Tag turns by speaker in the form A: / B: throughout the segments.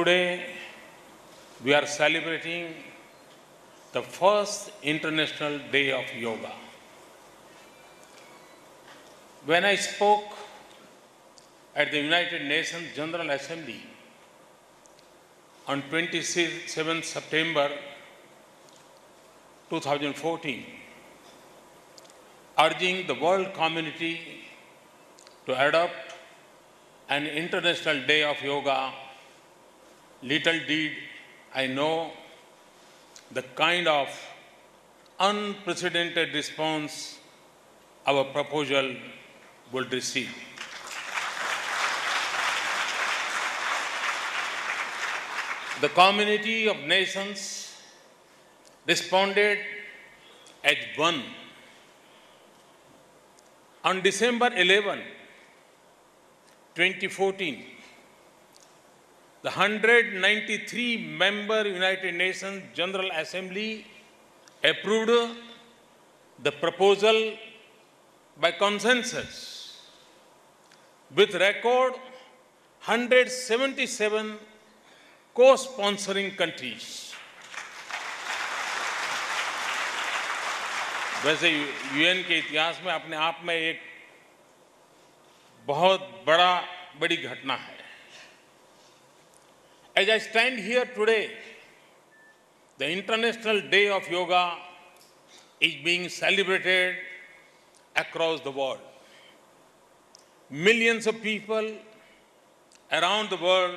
A: Today, we are celebrating the first International Day of Yoga. When I spoke at the United Nations General Assembly on 27 September 2014, urging the world community to adopt an International Day of Yoga, little did I know the kind of unprecedented response our proposal would receive. The community of nations responded as one. On December 11, 2014, the 193-member United Nations General Assembly approved the proposal by consensus with record 177 co-sponsoring countries. वैसे UN के इतिहास में अपने आप में एक बहुत बड़ी घटना है. As I stand here today, the International Day of Yoga is being celebrated across the world. Millions of people around the world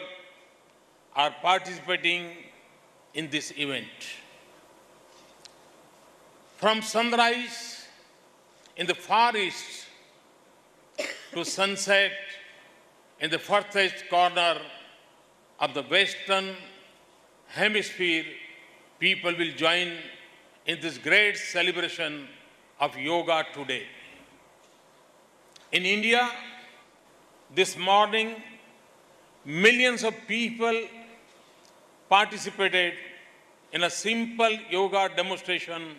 A: are participating in this event. From sunrise in the Far East to sunset in the farthest corner of the Western Hemisphere, people will join in this great celebration of yoga today. In India, this morning, millions of people participated in a simple yoga demonstration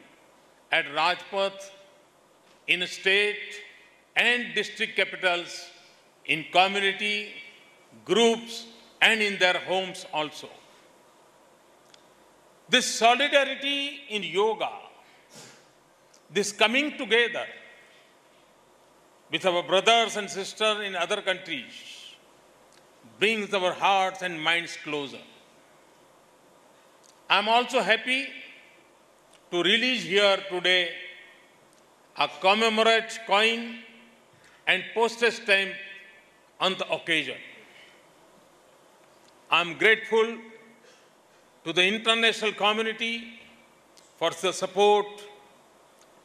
A: at Rajpath, in state and district capitals, in community, groups, and in their homes also. This solidarity in yoga, this coming together with our brothers and sisters in other countries, brings our hearts and minds closer. I am also happy to release here today a commemorate coin and postage stamp on the occasion. I am grateful to the international community for the support.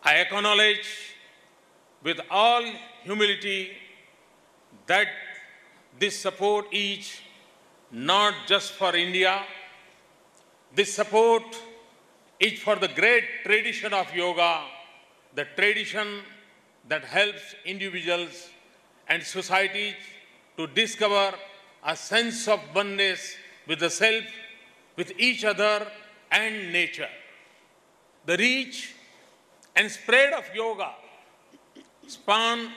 A: I acknowledge with all humility that this support is not just for India. This support is for the great tradition of yoga, the tradition that helps individuals and societies to discover a sense of oneness with the self, with each other and nature. The reach and spread of yoga span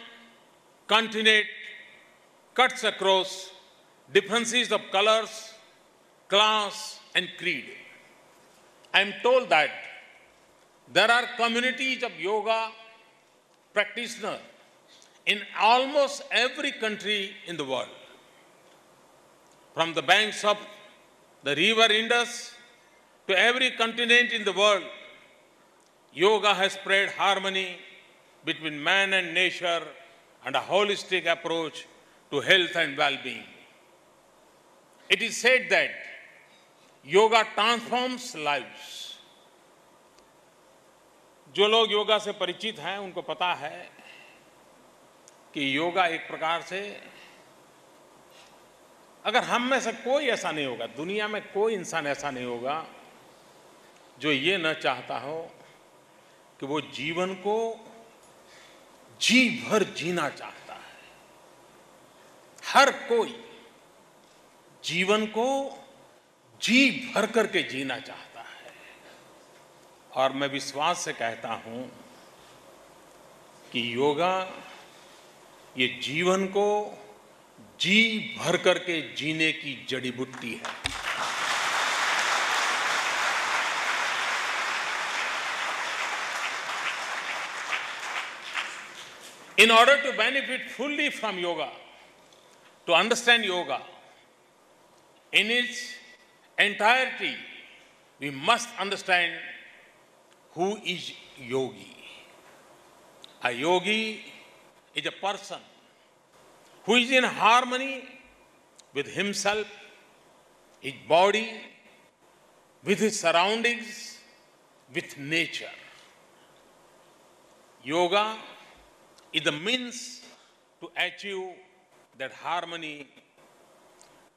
A: continent, cuts across differences of colors, class, and creed. I am told that there are communities of yoga practitioners in almost every country in the world. From the banks of the river Indus to every continent in the world, yoga has spread harmony between man and nature and a holistic approach to health and well-being. It is said that yoga transforms lives. जो लोग योगा से परिचित हैं उनको पता है कि योगा एक प्रकार से, अगर हम में से कोई ऐसा नहीं होगा, दुनिया में कोई इंसान ऐसा नहीं होगा जो ये न चाहता हो कि वो जीवन को जी भर जीना चाहता है. हर कोई जीवन को जी भर करके जीना चाहता है. और मैं विश्वास से कहता हूं कि योगा ये जीवन को जी भर करके जीने की जड़ी बूटी है. In order to benefit fully from yoga, to understand yoga in its entirety, we must understand who is yogi. A yogi is a person who is in harmony with himself, his body, with his surroundings, with nature. Yoga is the means to achieve that harmony.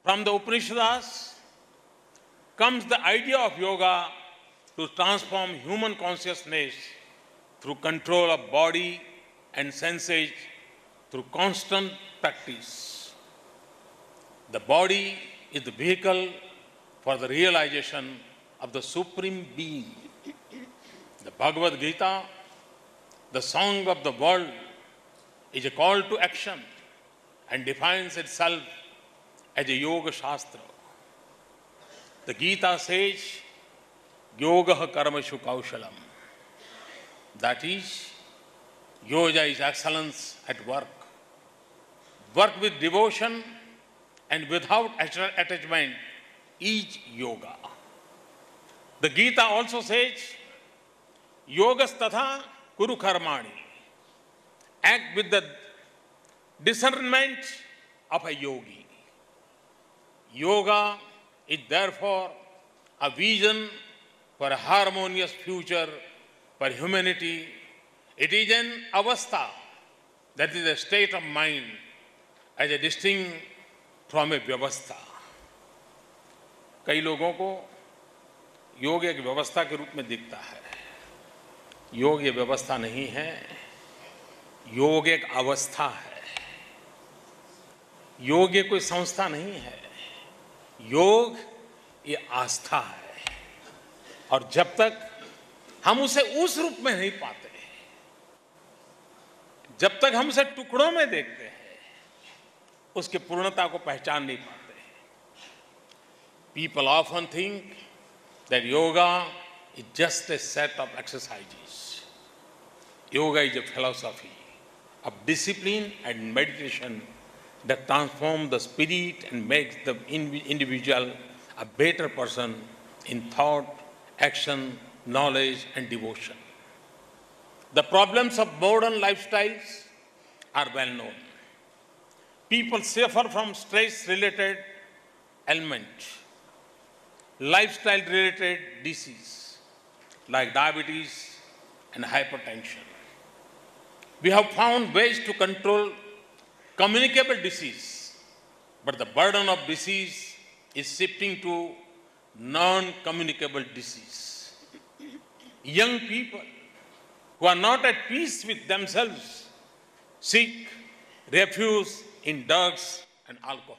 A: From the Upanishads comes the idea of yoga to transform human consciousness through control of body and senses through constant practice. The body is the vehicle for the realization of the Supreme Being. The Bhagavad Gita, the song of the world, is a call to action and defines itself as a Yoga Shastra. The Gita says, Yoga Karmashu Kaushalam. That is, yoga is excellence at work. Work with devotion and without attachment is yoga. The Gita also says, Yogas tatha kuru karmani. Act with the discernment of a yogi. Yoga is therefore a vision for a harmonious future for humanity. It is an avastha, that is a state of mind, as a distinct from a vyavastha. कई लोगों को योग एक व्यवस्था के रूप में दिखता है. योग ये व्यवस्था नहीं है, योग एक अवस्था है. योग ये कोई संस्था नहीं है, योग ये आस्था है. और जब तक हम उसे उस रूप में नहीं पाते, जब तक हम उसे टुकड़ों में देखते हैं, उसकी पूर्णता को पहचान नहीं पाते. People often think that yoga is just a set of exercises. Yoga is a philosophy of discipline and meditation that transforms the spirit and makes the individual a better person in thought, action, knowledge, and devotion. The problems of modern lifestyles are well known. People suffer from stress-related ailments, lifestyle-related disease like diabetes and hypertension. We have found ways to control communicable disease, but the burden of disease is shifting to non-communicable disease. Young people who are not at peace with themselves seek refuge in drugs and alcohol.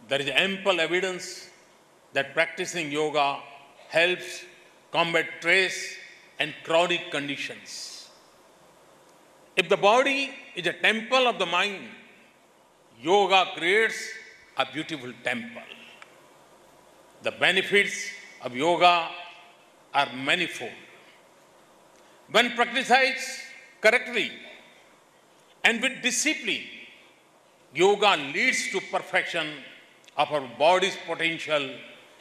A: There is ample evidence that practicing yoga helps combat stress and chronic conditions. If the body is a temple of the mind, yoga creates a beautiful temple. The benefits of yoga are manifold. When practiced correctly and with discipline, yoga leads to perfection of our body's potential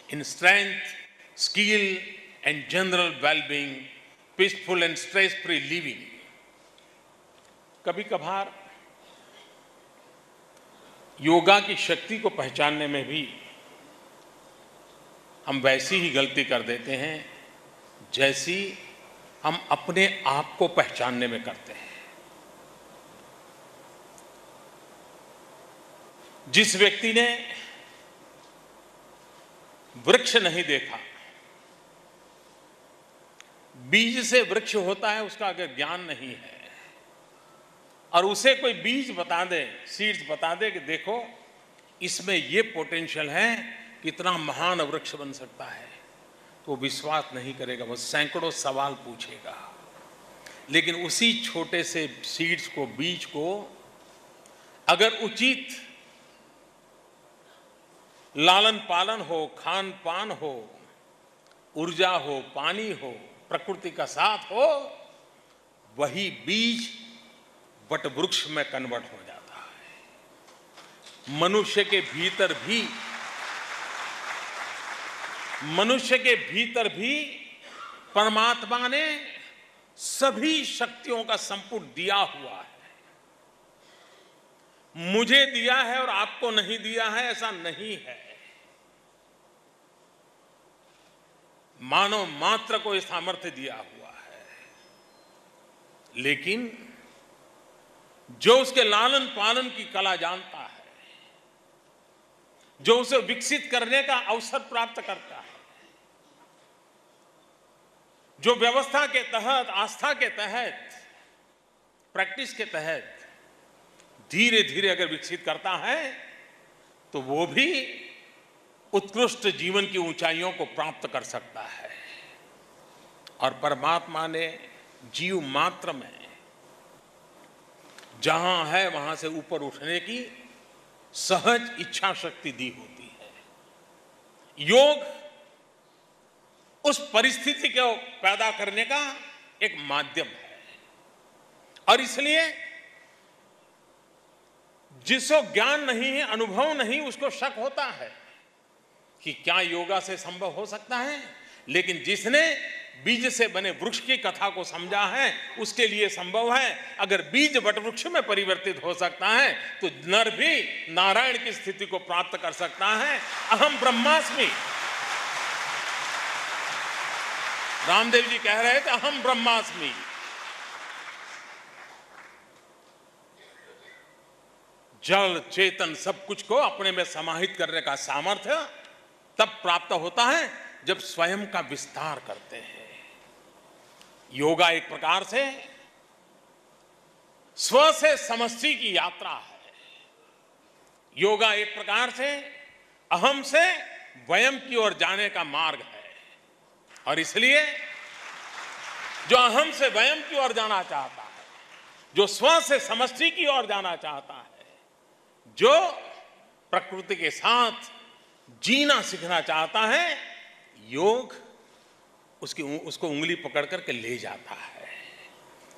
A: in strength, skill, and general well-being, peaceful and stress-free living. कभी कभार योगा की शक्ति को पहचानने में भी हम वैसी ही गलती कर देते हैं जैसी हम अपने आप को पहचानने में करते हैं. जिस व्यक्ति ने वृक्ष नहीं देखा, बीज से वृक्ष होता है, उसका अगर ज्ञान नहीं है और उसे कोई बीज बता दे, सीड्स बता दे कि देखो इसमें ये पोटेंशियल है, कितना महान वृक्ष बन सकता है, तो विश्वास नहीं करेगा, वो सैकड़ों सवाल पूछेगा. लेकिन उसी छोटे से सीड्स को, बीज को अगर उचित लालन पालन हो, खान पान हो, ऊर्जा हो, पानी हो, प्रकृति का साथ हो, वही बीज वट वृक्ष में कन्वर्ट हो जाता है। मनुष्य के भीतर भी परमात्मा ने सभी शक्तियों का संपुट दिया हुआ है। मुझे दिया है और आपको नहीं दिया है, ऐसा नहीं है। मानव मात्र को यह सामर्थ्य दिया हुआ है, लेकिन जो उसके लालन पालन की कला जानता है, जो उसे विकसित करने का अवसर प्राप्त करता है, जो व्यवस्था के तहत, आस्था के तहत, प्रैक्टिस के तहत धीरे धीरे अगर विकसित करता है, तो वो भी उत्कृष्ट जीवन की ऊंचाइयों को प्राप्त कर सकता है। और परमात्मा ने जीव मात्र में जहां है वहां से ऊपर उठने की सहज इच्छा शक्ति दी होती है। योग उस परिस्थिति को पैदा करने का एक माध्यम है। और इसलिए जिसको ज्ञान नहीं है, अनुभव नहीं, उसको शक होता है कि क्या योगा से संभव हो सकता है। लेकिन जिसने बीज से बने वृक्ष की कथा को समझा है, उसके लिए संभव है। अगर बीज वटवृक्ष में परिवर्तित हो सकता है, तो नर भी नारायण की स्थिति को प्राप्त कर सकता है। अहम ब्रह्मास्मि, रामदेव जी कह रहे थे, अहम ब्रह्मास्मि। जल चेतन सब कुछ को अपने में समाहित करने का सामर्थ्य तब प्राप्त होता है जब स्वयं का विस्तार करते हैं। योगा एक प्रकार से स्व से समष्टि की यात्रा है। योगा एक प्रकार से अहम से वयम की ओर जाने का मार्ग है। और इसलिए जो अहम से वयम की ओर जाना चाहता है, जो स्व से समष्टि की ओर जाना चाहता है, जो प्रकृति के साथ जीना सीखना चाहता है, योग उसको उंगली पकड़ करके ले जाता है।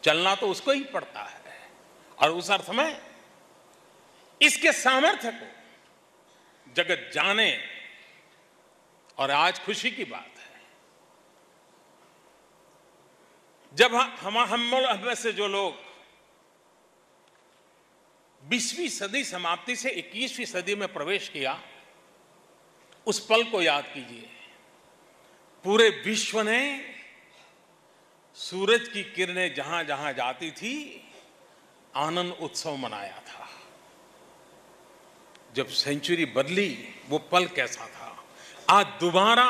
A: चलना तो उसको ही पड़ता है। और उस अर्थ में इसके सामर्थ्य को जगत जाने। और आज खुशी की बात है, जब हम में से जो लोग 20वीं सदी समाप्ति से 21वीं सदी में प्रवेश किया, उस पल को याद कीजिए। पूरे विश्व ने सूरज की किरणें जहां जहां जाती थी, आनंद उत्सव मनाया था। जब सेंचुरी बदली, वो पल कैसा था। आज दोबारा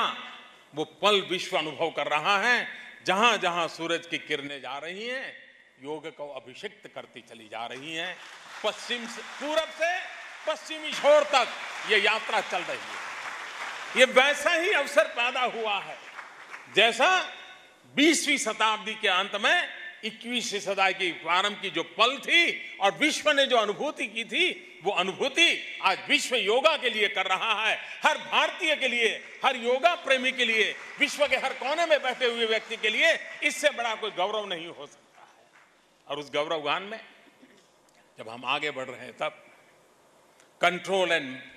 A: वो पल विश्व अनुभव कर रहा है। जहां जहां सूरज की किरणें जा रही हैं, योग को अभिषिक्त करती चली जा रही हैं। पश्चिम से, पूरब से पश्चिमी छोर तक ये यात्रा चल रही है। ये वैसा ही अवसर पैदा हुआ है जैसा 20वीं शताब्दी के अंत में 21वीं सदी की प्रारंभ की जो पल थी और विश्व ने जो अनुभूति की थी, वो अनुभूति आज विश्व योगा के लिए कर रहा है। हर भारतीय के लिए, हर योगा प्रेमी के लिए, विश्व के हर कोने में बैठे हुए व्यक्ति के लिए इससे बड़ा कोई गौरव नहीं हो सकता है। और उस गौरव गान में जब हम आगे बढ़ रहे हैं, तब control and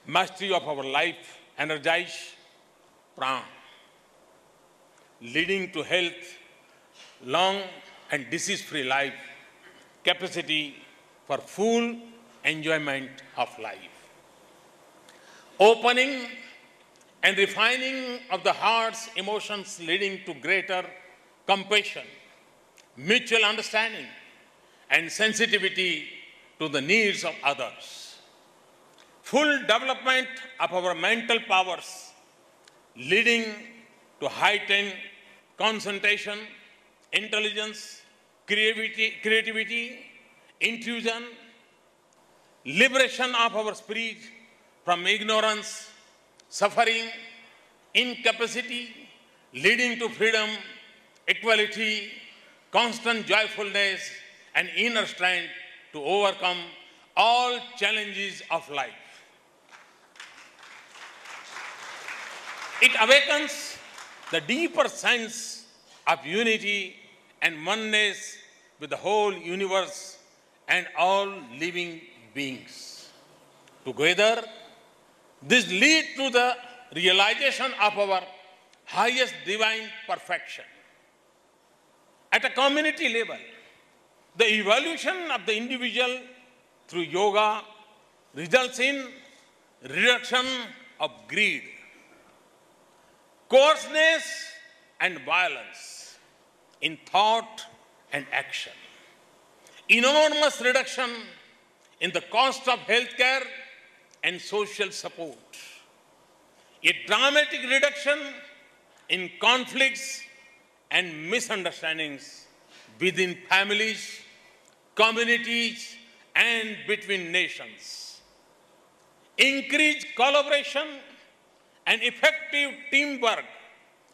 A: mastery of our life, energize प्राण, leading to health, long and disease-free life, capacity for full enjoyment of life, opening and refining of the heart's emotions, leading to greater compassion, mutual understanding, and sensitivity to the needs of others. Full development of our mental powers, leading to heightened concentration, intelligence, creativity, intuition, liberation of our spirit from ignorance, suffering, incapacity, leading to freedom, equality, constant joyfulness, and inner strength to overcome all challenges of life. It awakens the deeper sense of unity and oneness with the whole universe and all living beings. Together, this leads to the realization of our highest divine perfection. At a community level, the evolution of the individual through yoga results in reduction of greed, coarseness and violence in thought and action, enormous reduction in the cost of healthcare and social support, a dramatic reduction in conflicts and misunderstandings within families, communities, and between nations, increased collaboration and effective teamwork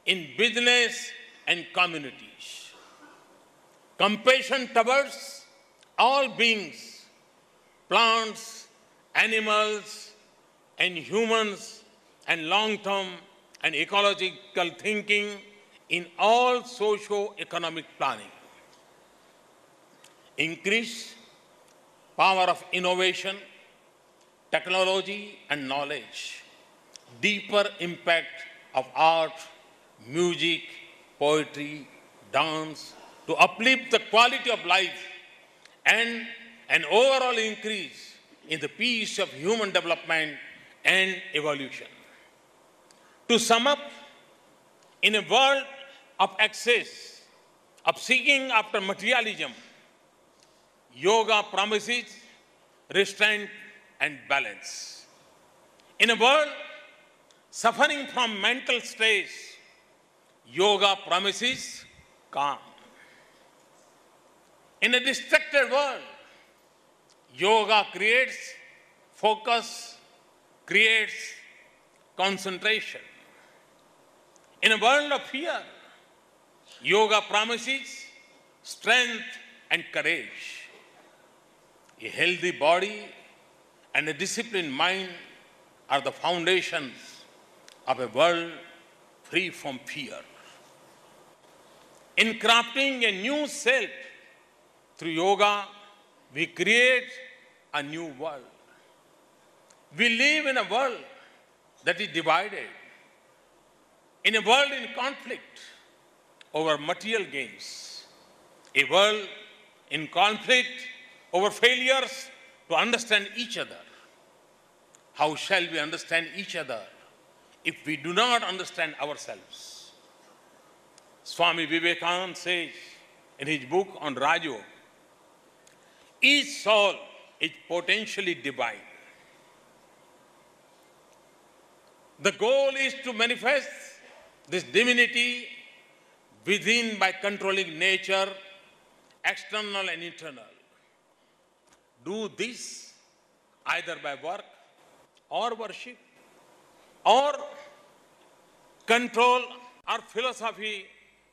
A: in business and communities, compassion towards all beings, plants, animals, and humans, and long-term and ecological thinking in all socio-economic planning, increase power of innovation, technology, and knowledge, deeper impact of art, music, poetry, dance, to uplift the quality of life, and an overall increase in the peace of human development and evolution. To sum up, in a world of excess, of seeking after materialism, yoga promises restraint and balance. In a world suffering from mental stress, yoga promises calm. In a distracted world, yoga creates focus, creates concentration. In a world of fear, yoga promises strength and courage. A healthy body and a disciplined mind are the foundations of a world free from fear. In crafting a new self through yoga, we create a new world. We live in a world that is divided, in a world in conflict over material gains, a world in conflict over failures to understand each other. How shall we understand each other if we do not understand ourselves? Swami Vivekananda says in his book on Rajo, each soul is potentially divine. The goal is to manifest this divinity within by controlling nature, external and internal. Do this either by work or worship or control or philosophy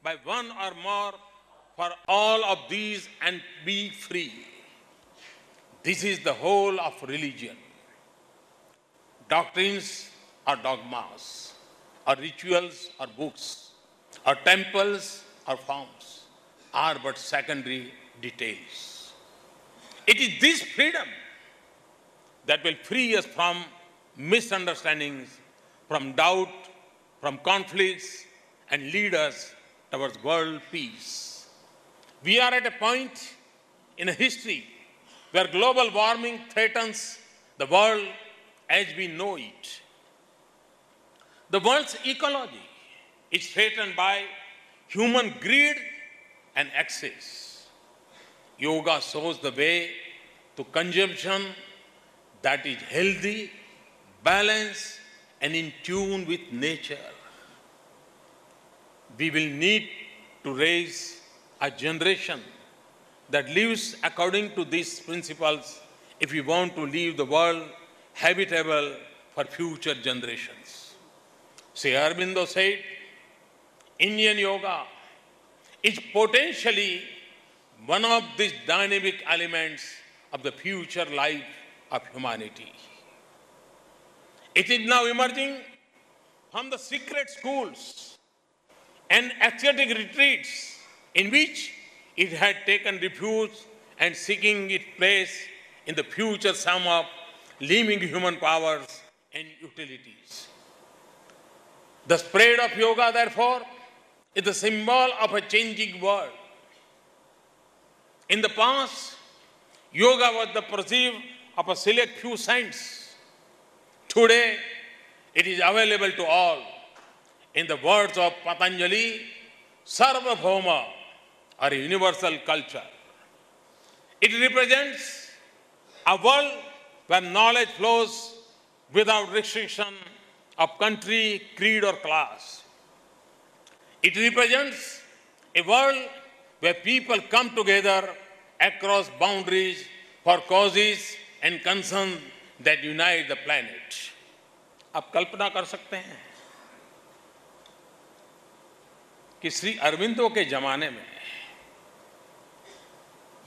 A: by one or more for all of these and be free. This is the whole of religion. Doctrines or dogmas, or rituals or books, or temples or forms are but secondary details. It is this freedom that will free us from misunderstandings, from doubt, from conflicts, and lead us towards world peace. We are at a point in history where global warming threatens the world as we know it. The world's ecology is threatened by human greed and excess. Yoga shows the way to consumption that is healthy, balanced, and in tune with nature. We will need to raise a generation that lives according to these principles if we want to leave the world habitable for future generations. Sri Aurobindo said, Indian yoga is potentially one of these dynamic elements of the future life of humanity. It is now emerging from the secret schools and ascetic retreats in which it had taken refuge and seeking its place in the future sum of living human powers and utilities. The spread of yoga, therefore, is the symbol of a changing world. In the past, yoga was the pursuit of a select few saints. Today, it is available to all. In the words of Patanjali, Sarvabhauma, or universal culture. It represents a world where knowledge flows without restriction of country, creed, or class. It represents a world where people come together across boundaries for causes and concerns that unite the planet. आप कल्पना कर सकते हैं कि श्री अरविंदो के जमाने में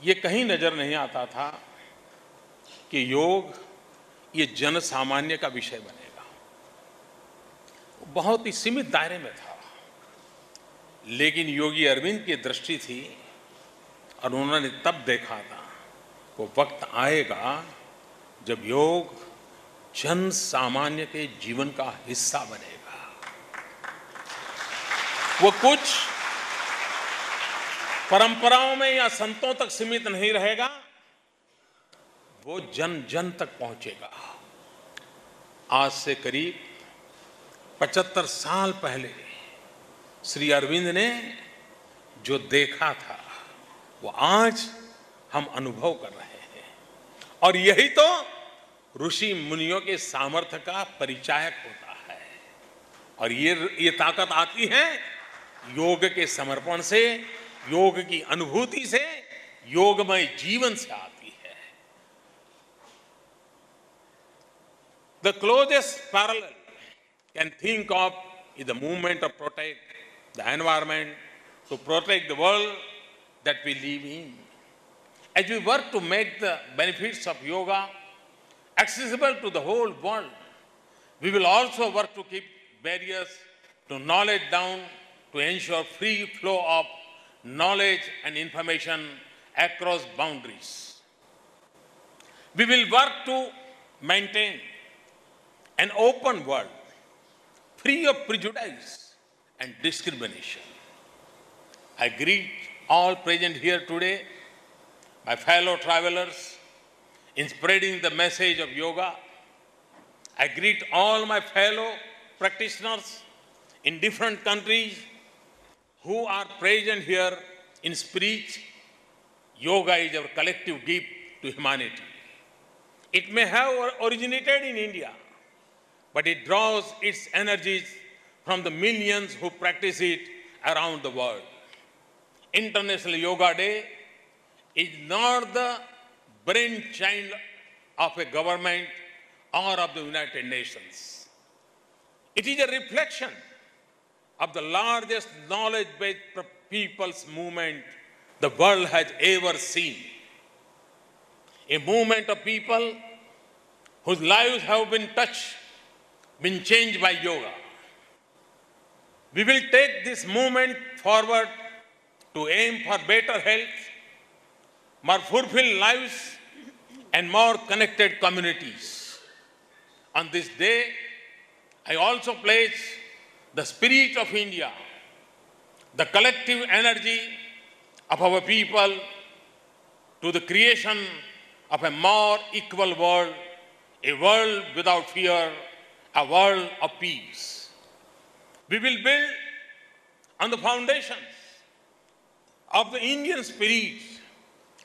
A: ये कहीं नजर नहीं आता था कि योग ये जन सामान्य का विषय बनेगा। बहुत ही सीमित दायरे में था, लेकिन योगी अरविंद की दृष्टि थी और उन्होंने तब देखा था वो वक्त आएगा जब योग जन सामान्य के जीवन का हिस्सा बनेगा। वो कुछ परंपराओं में या संतों तक सीमित नहीं रहेगा, वो जन जन तक पहुंचेगा। आज से करीब 75 साल पहले श्री अरविंद ने जो देखा था वो आज हम अनुभव कर रहे हैं, और यही तो ऋषि मुनियों के सामर्थ्य का परिचायक होता है। और ये ताकत आती है योग के समर्पण से, योग की अनुभूति से, योगमय जीवन से आती है। The closest parallel can think of is the movement to protect the environment, to protect the world that we live in. As we work to make the benefits of yoga accessible to the whole world, we will also work to keep barriers to knowledge down, to ensure free flow of knowledge and information across boundaries. We will work to maintain an open world free of prejudice and discrimination. I greet all present here today, my fellow travelers, in spreading the message of yoga. I greet all my fellow practitioners in different countries who are present here in spirit. Yoga is our collective gift to humanity. It may have originated in India, but it draws its energies from the millions who practice it around the world. International Yoga Day is not the brainchild of a government or of the United Nations. It is a reflection of the largest knowledge-based people's movement the world has ever seen. A movement of people whose lives have been touched, been changed by yoga. We will take this movement forward to aim for better health, more fulfilled lives, and more connected communities. On this day, I also pledge the spirit of India, the collective energy of our people, to the creation of a more equal world, a world without fear, a world of peace. We will build on the foundations of the Indian spirit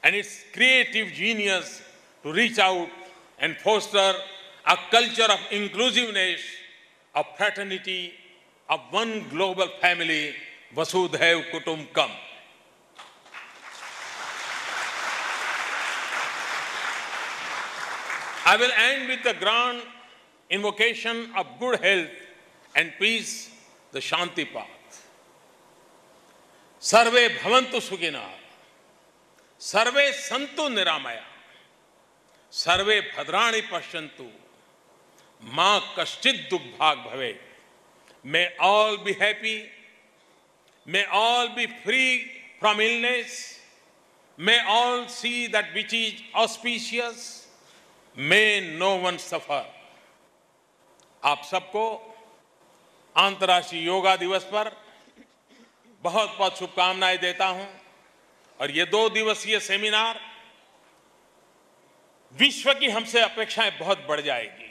A: and its creative genius to reach out and foster a culture of inclusiveness, of fraternity, of one global family, Vasudhaiv Kutumbakam. I will end with the grand invocation of good health and peace, the Shanti path. Sarve bhavantu sukhina, sarve santu niramaya, sarve bhadrani pashyantu, ma kaschid dukbhag bhave. May all be happy, may all be free from illness, May all see that which is auspicious. May no one suffer. आप सबको अंतर्राष्ट्रीय योगा दिवस पर बहुत बहुत शुभकामनाएं देता हूं। और ये 2 दिवसीय सेमिनार विश्व की हमसे अपेक्षाएं बहुत बढ़ जाएगी।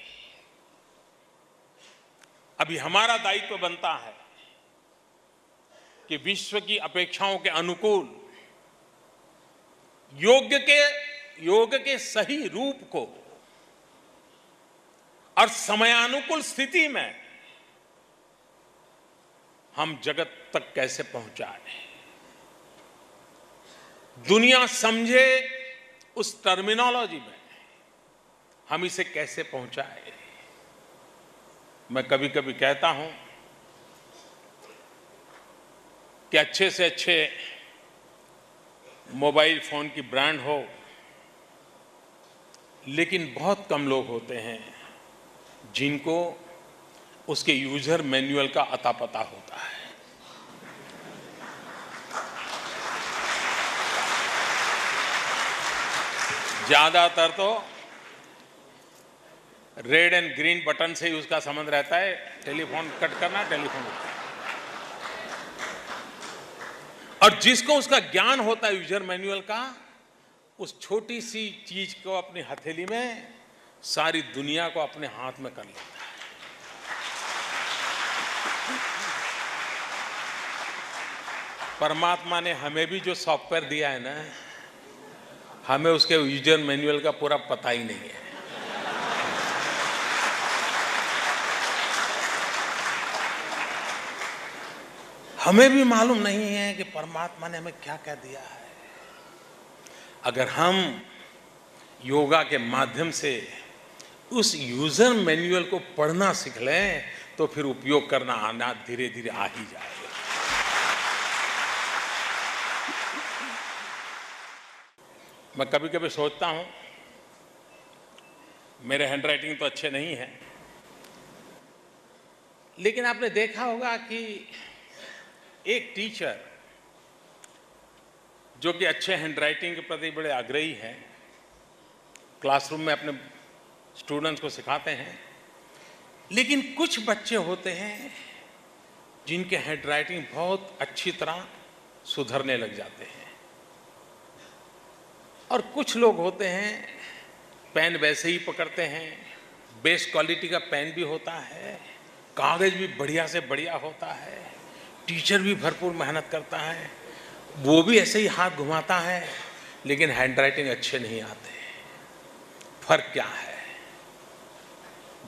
A: अभी हमारा दायित्व बनता है कि विश्व की अपेक्षाओं के अनुकूल योग के सही रूप को और समयानुकूल स्थिति में हम जगत तक कैसे पहुंचाएं, दुनिया समझे उस टर्मिनोलॉजी में हम इसे कैसे पहुंचाएं। मैं कभी कभी कहता हूं कि अच्छे से अच्छे मोबाइल फोन की ब्रांड हो, लेकिन बहुत कम लोग होते हैं जिनको उसके यूजर मैनुअल का अता पता होता है। ज्यादातर तो रेड एंड ग्रीन बटन से ही उसका संबंध रहता है, टेलीफोन कट करना, टेलीफोन उठाना। और जिसको उसका ज्ञान होता है यूजर मैनुअल का, उस छोटी सी चीज को अपनी हथेली में सारी दुनिया को अपने हाथ में कर लेता है। परमात्मा ने हमें भी जो सॉफ्टवेयर दिया है ना, हमें उसके यूजर मैनुअल का पूरा पता ही नहीं है। हमें भी मालूम नहीं है कि परमात्मा ने हमें क्या क्या दिया है। अगर हम योगा के माध्यम से उस यूजर मैनुअल को पढ़ना सीख लें तो फिर उपयोग करना आना धीरे धीरे आ ही जाएगा। मैं कभी कभी सोचता हूं, मेरे हैंडराइटिंग तो अच्छे नहीं है, लेकिन आपने देखा होगा कि एक टीचर जो कि अच्छे हैंडराइटिंग के प्रति बड़े आग्रही हैं, क्लासरूम में अपने स्टूडेंट्स को सिखाते हैं, लेकिन कुछ बच्चे होते हैं जिनके हैंडराइटिंग बहुत अच्छी तरह सुधरने लग जाते हैं, और कुछ लोग होते हैं पेन वैसे ही पकड़ते हैं, बेस्ट क्वालिटी का पेन भी होता है, कागज भी बढ़िया से बढ़िया होता है, टीचर भी भरपूर मेहनत करता है, वो भी ऐसे ही हाथ घुमाता है, लेकिन हैंडराइटिंग अच्छे नहीं आते। फर्क क्या है?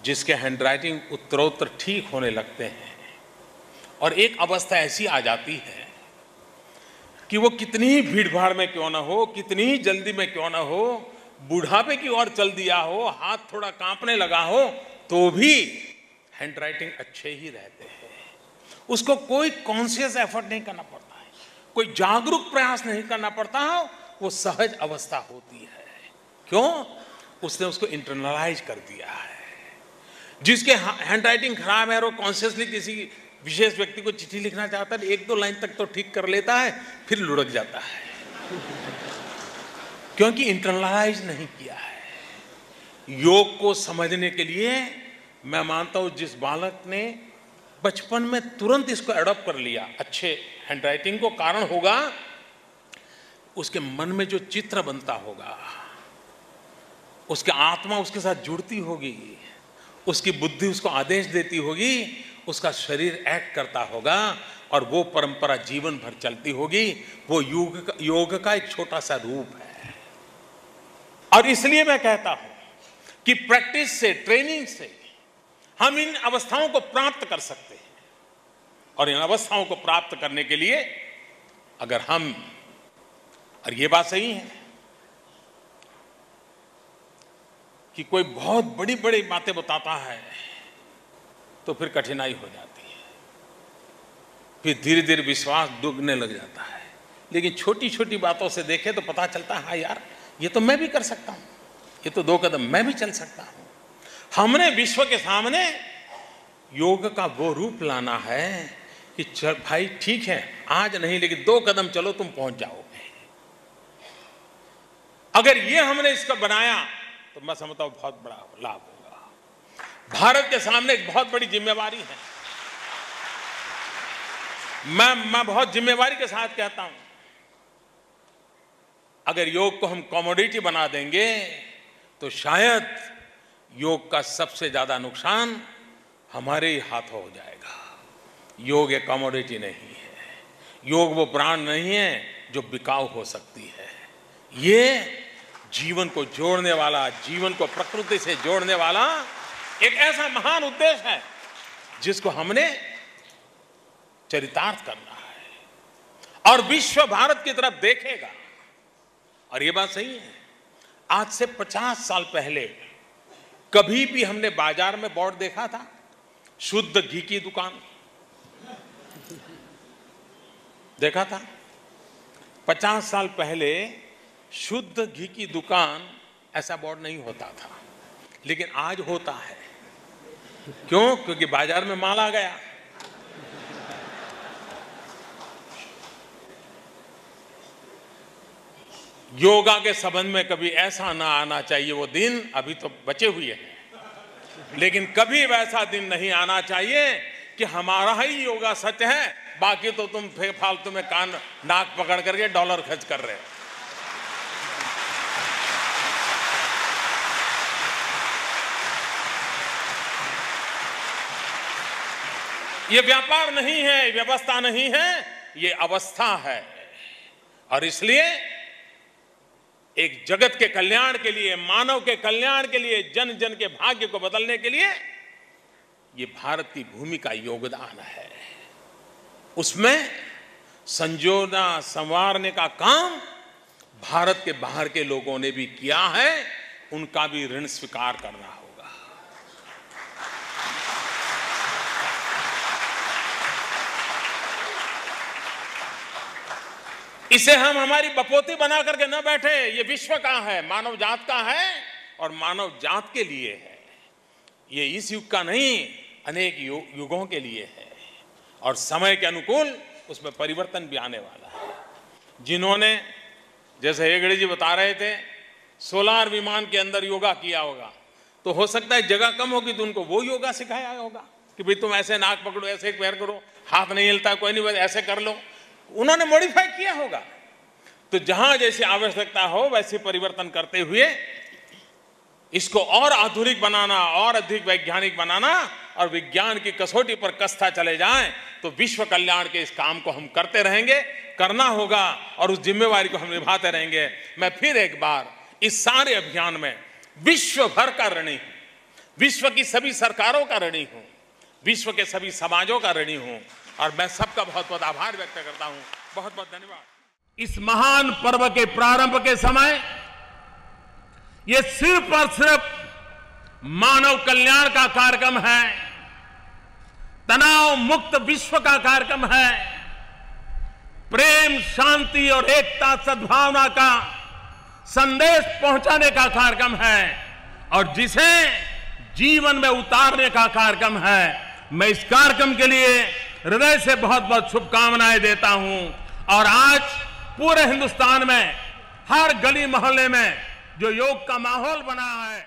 A: जिसके हैंडराइटिंग उत्तरोत्तर ठीक होने लगते हैं और एक अवस्था ऐसी आ जाती है कि वो कितनी ही भीड़ भाड़ में क्यों ना हो, कितनी ही जल्दी में क्यों ना हो, बुढ़ापे की ओर चल दिया हो, हाथ थोड़ा कांपने लगा हो, तो भी हैंडराइटिंग अच्छे ही रहते हैं। उसको कोई कॉन्शियस एफर्ट नहीं करना पड़ता है, कोई जागरूक प्रयास नहीं करना पड़ता है, वो सहज अवस्था होती है। क्यों? उसने उसको इंटरनलाइज कर दिया है। जिसके हैंडराइटिंग खराब है और वो कॉन्शियसली किसी विशेष व्यक्ति को चिट्ठी लिखना चाहता है, 1-2 लाइन तक तो ठीक कर लेता है, फिर लुढ़क जाता है, क्योंकि इंटरनलाइज नहीं किया है। योग को समझने के लिए मैं मानता हूं जिस बालक ने बचपन में तुरंत इसको एडॉप्ट कर लिया, अच्छे हैंडराइटिंग को कारण होगा उसके मन में जो चित्र बनता होगा, उसकी आत्मा उसके साथ जुड़ती होगी, उसकी बुद्धि उसको आदेश देती होगी, उसका शरीर एक्ट करता होगा और वो परंपरा जीवन भर चलती होगी। वो योग का एक छोटा सा रूप है। और इसलिए मैं कहता हूं कि प्रैक्टिस से, ट्रेनिंग से हम इन अवस्थाओं को प्राप्त कर सकते हैं। और इन अवस्थाओं को प्राप्त करने के लिए अगर हम, और ये बात सही है कि कोई बहुत बड़ी बड़ी बातें बताता है तो फिर कठिनाई हो जाती है, फिर धीरे धीरे विश्वास डूबने लग जाता है। लेकिन छोटी छोटी बातों से देखें तो पता चलता है, हाँ यार, ये तो मैं भी कर सकता हूं, ये तो 2 कदम मैं भी चल सकता हूं। हमने विश्व के सामने योग का वो रूप लाना है कि चल भाई ठीक है, आज नहीं लेकिन 2 कदम चलो, तुम पहुंच जाओगे। अगर ये हमने इसका बनाया तो मैं समझता हूं बहुत बड़ा लाभ होगा। भारत के सामने एक बहुत बड़ी जिम्मेवारी है। मैं बहुत जिम्मेवारी के साथ कहता हूं, अगर योग को हम कमोडिटी बना देंगे तो शायद योग का सबसे ज्यादा नुकसान हमारे ही हाथों हो जाएगा। योग एक कमोडिटी नहीं है, योग वो ब्रांड नहीं है जो बिकाऊ हो सकती है। ये जीवन को जोड़ने वाला, जीवन को प्रकृति से जोड़ने वाला एक ऐसा महान उद्देश्य है जिसको हमने चरितार्थ करना है और विश्व भारत की तरफ देखेगा। और ये बात सही है, आज से 50 साल पहले कभी भी हमने बाजार में बोर्ड देखा था शुद्ध घी की दुकान? देखा था? 50 साल पहले शुद्ध घी की दुकान ऐसा बोर्ड नहीं होता था, लेकिन आज होता है। क्यों? क्योंकि बाजार में माल आ गया। योगा के संबंध में कभी ऐसा ना आना चाहिए वो दिन, अभी तो बचे हुए हैं, लेकिन कभी वैसा दिन नहीं आना चाहिए कि हमारा ही योगा सच है, बाकी तो तुम फालतू में कान नाक पकड़ करके डॉलर खर्च कर रहे हो। ये व्यापार नहीं है, व्यवस्था नहीं है, ये अवस्था है। और इसलिए एक जगत के कल्याण के लिए, मानव के कल्याण के लिए, जन जन के भाग्य को बदलने के लिए ये भारत की भूमि का योगदान है। उसमें संजोना संवारने का काम भारत के बाहर के लोगों ने भी किया है, उनका भी ऋण स्वीकार करना होगा। इसे हम हमारी बपोती बना करके न बैठे। ये विश्व का है, मानव जात का है और मानव जात के लिए है। ये इस युग का नहीं, अनेक युगों के लिए है और समय के अनुकूल उसमें परिवर्तन भी आने वाला है। जिन्होंने, जैसे हेगड़े जी बता रहे थे, सोलार विमान के अंदर योगा किया होगा, तो हो सकता है जगह कम होगी तो उनको वो योगा सिखाया होगा कि भाई तुम ऐसे नाक पकड़ो, ऐसे पैर करो, हाथ नहीं हिलता, कोई नहीं, ऐसे कर लो। उन्होंने मॉडिफाई किया होगा। तो जहां जैसी आवश्यकता हो वैसे परिवर्तन करते हुए इसको और आधुनिक बनाना, और अधिक वैज्ञानिक बनाना और विज्ञान की कसौटी पर कसता चले जाएं तो विश्व कल्याण के इस काम को हम करते रहेंगे, करना होगा और उस जिम्मेवारी को हम निभाते रहेंगे। मैं फिर एक बार इस सारे अभियान में विश्व भर का ऋणी हूं, विश्व की सभी सरकारों का ऋणी हूं, विश्व के सभी समाजों का ऋणी हूं और मैं सबका बहुत बहुत आभार व्यक्त करता हूं। बहुत बहुत धन्यवाद। इस महान पर्व के प्रारंभ के समय ये सिर्फ और सिर्फ मानव कल्याण का कार्यक्रम है, तनाव मुक्त विश्व का कार्यक्रम है, प्रेम, शांति और एकता, सद्भावना का संदेश पहुंचाने का कार्यक्रम है और जिसे जीवन में उतारने का कार्यक्रम है। मैं इस कार्यक्रम के लिए हृदय से बहुत बहुत शुभकामनाएं देता हूं और आज पूरे हिंदुस्तान में हर गली मोहल्ले में जो योग का माहौल बना है